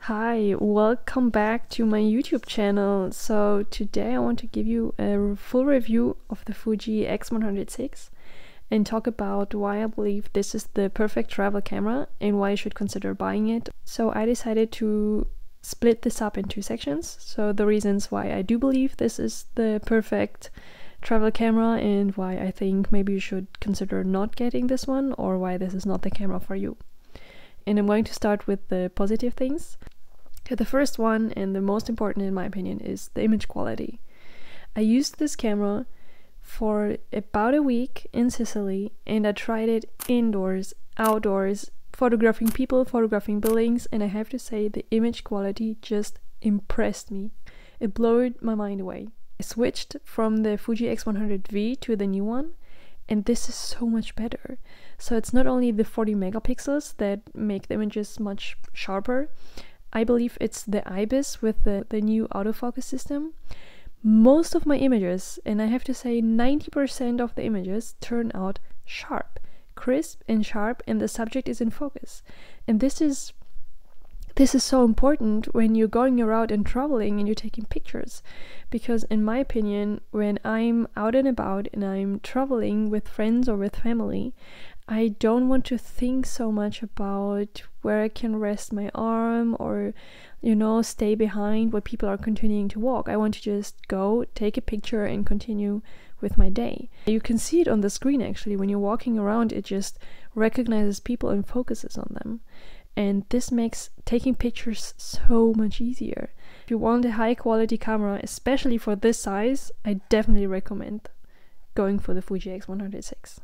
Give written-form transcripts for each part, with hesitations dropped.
Hi, welcome back to my YouTube channel. So today I want to give you a full review of the Fuji X106 and talk about why I believe this is the perfect travel camera and why you should consider buying it. So I decided to split this up in two sections. So the reasons why I do believe this is the perfect travel camera and why I think maybe you should consider not getting this one, or why this is not the camera for you. And I'm going to start with the positive things. The first one, and the most important in my opinion, is the image quality. I used this camera for about a week in Sicily, and I tried it indoors, outdoors, photographing people, photographing buildings, and I have to say the image quality just impressed me. It blew my mind away. I switched from the Fuji X100V to the new one, and this is so much better. So it's not only the 40 megapixels that make the images much sharper. I believe it's the IBIS with the new autofocus system. Most of my images, and I have to say 90% of the images, turn out sharp, crisp and sharp, and the subject is in focus. And this is so important when you're going around and traveling and you're taking pictures, because in my opinion, when I'm out and about and I'm traveling with friends or with family, I don't want to think so much about where I can rest my arm or, stay behind while people are continuing to walk. I want to just go, take a picture, and continue with my day. You can see it on the screen actually. When you're walking around, it just recognizes people and focuses on them. And this makes taking pictures so much easier. If you want a high quality camera, especially for this size, I definitely recommend going for the Fuji X106.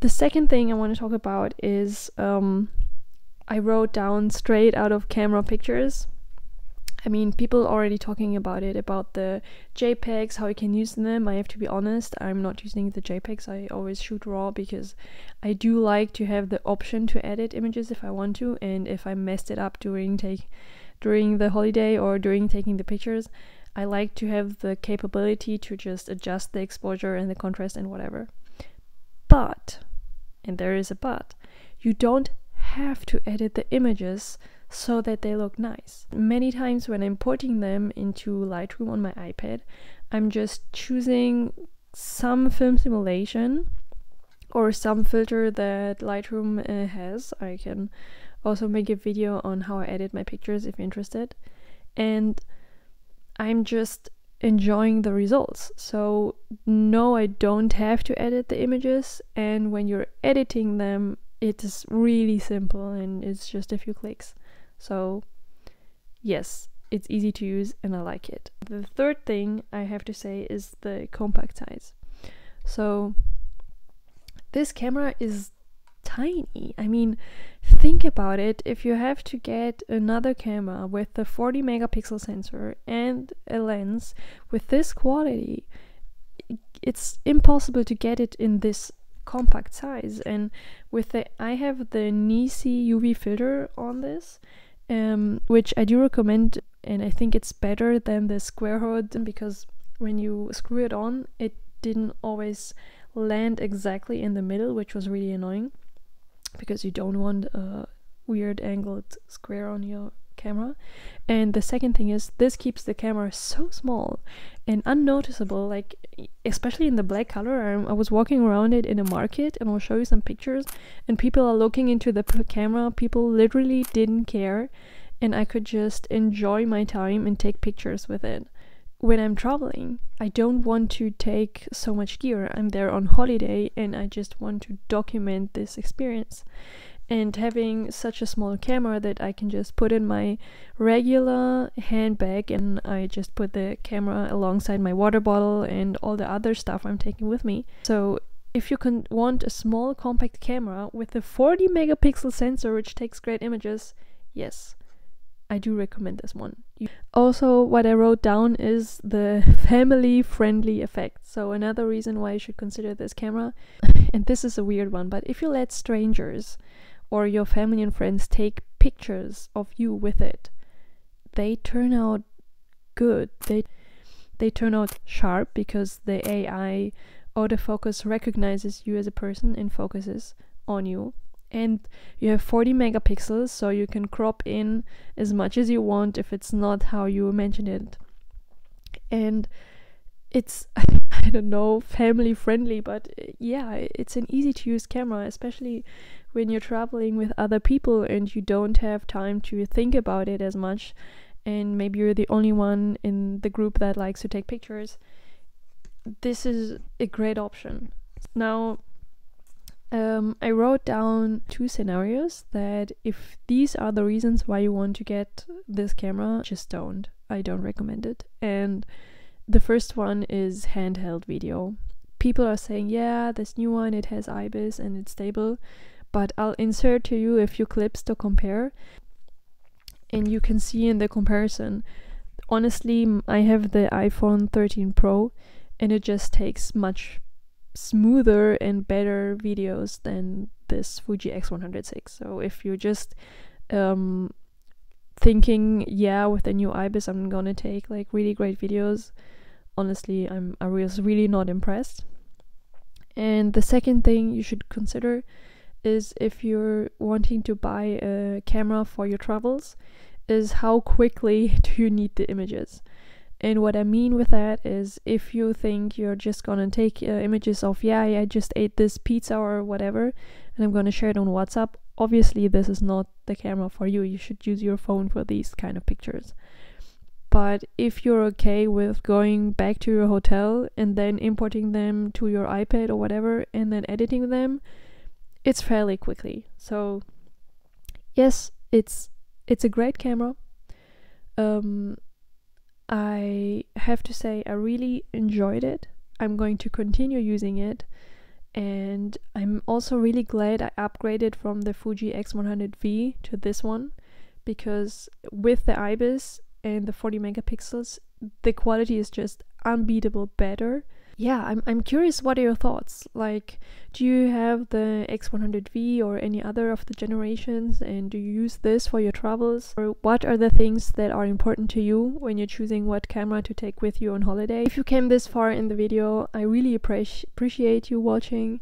The second thing I want to talk about is I wrote down straight out of camera pictures. I mean, people already talking about it, about the JPEGs, how you can use them. I have to be honest, I'm not using the JPEGs. I always shoot RAW because I do like to have the option to edit images if I want to, and if I messed it up during the holiday or during taking the pictures, I like to have the capability to just adjust the exposure and the contrast and whatever. But, and there is a but, you don't have to edit the images so that they look nice. Many times when I'm importing them into Lightroom on my iPad, I'm just choosing some film simulation or some filter that Lightroom has. I can also make a video on how I edit my pictures if you're interested. And I'm just enjoying the results. So no, I don't have to edit the images, and when you're editing them, it is really simple and it's just a few clicks. So yes, it's easy to use and I like it. The third thing I have to say is the compact size. So this camera is tiny. I mean, think about it. If you have to get another camera with the 40 megapixel sensor and a lens with this quality, it's impossible to get it in this compact size. And I have the Nisi UV filter on this, which I do recommend, and I think it's better than the square hood, because when you screw it on, it didn't always land exactly in the middle, which was really annoying, because you don't want a weird angled square on your camera. And the second thing is, this keeps the camera so small and unnoticeable, like especially in the black color. I was walking around it in a market, and I'll show you some pictures, and people are looking into the camera. People literally didn't care, and I could just enjoy my time and take pictures with it. When I'm traveling, I don't want to take so much gear. I'm there on holiday and I just want to document this experience. And having such a small camera that I can just put in my regular handbag, and I just put the camera alongside my water bottle and all the other stuff I'm taking with me. So if you want a small compact camera with a 40 megapixel sensor which takes great images, yes, I do recommend this one. Also, what I wrote down is the family-friendly effect. So another reason why you should consider this camera, and this is a weird one, but if you let strangers or your family and friends take pictures of you with it, they turn out good. They turn out sharp because the AI autofocus recognizes you as a person and focuses on you. And you have 40 megapixels, so you can crop in as much as you want if it's not how you mentioned it. And it's I don't know, family friendly, but yeah, it's an easy to use camera, especially when you're traveling with other people and you don't have time to think about it as much, and maybe you're the only one in the group that likes to take pictures. This is a great option. Now, I wrote down 2 scenarios that if these are the reasons why you want to get this camera, just don't. I don't recommend it. And the first one is handheld video. People are saying, yeah, this new one, it has IBIS and it's stable, but I'll insert to you a few clips to compare, and you can see in the comparison. Honestly, I have the iPhone 13 Pro, and it just takes much smoother and better videos than this Fuji X106. So if you're just thinking, yeah, with the new IBIS I'm gonna take like really great videos, honestly, I was really not impressed. And the second thing you should consider is, if you're wanting to buy a camera for your travels, is how quickly do you need the images. And what I mean with that is, if you think you're just gonna take images of, yeah, I just ate this pizza or whatever, and I'm gonna share it on WhatsApp, obviously this is not the camera for you. You should use your phone for these kind of pictures. But if you're okay with going back to your hotel and then importing them to your iPad or whatever, and then editing them, it's fairly quickly. So yes, it's a great camera. I have to say I really enjoyed it. I'm going to continue using it, and I'm also really glad I upgraded from the Fuji X100V to this one, because with the IBIS and the 40 megapixels, the quality is just unbeatable better. Yeah, I'm curious, what are your thoughts? Like, do you have the X100V or any other of the generations, and do you use this for your travels? Or what are the things that are important to you when you're choosing what camera to take with you on holiday? If you came this far in the video, I really appreciate you watching.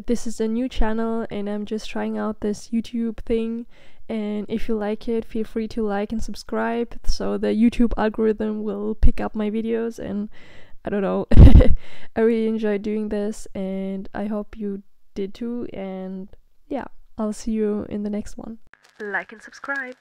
This is a new channel and I'm just trying out this YouTube thing, and if you like it, feel free to like and subscribe so the YouTube algorithm will pick up my videos. And I don't know, I really enjoyed doing this, and I hope you did too. And yeah, I'll see you in the next one. Like and subscribe.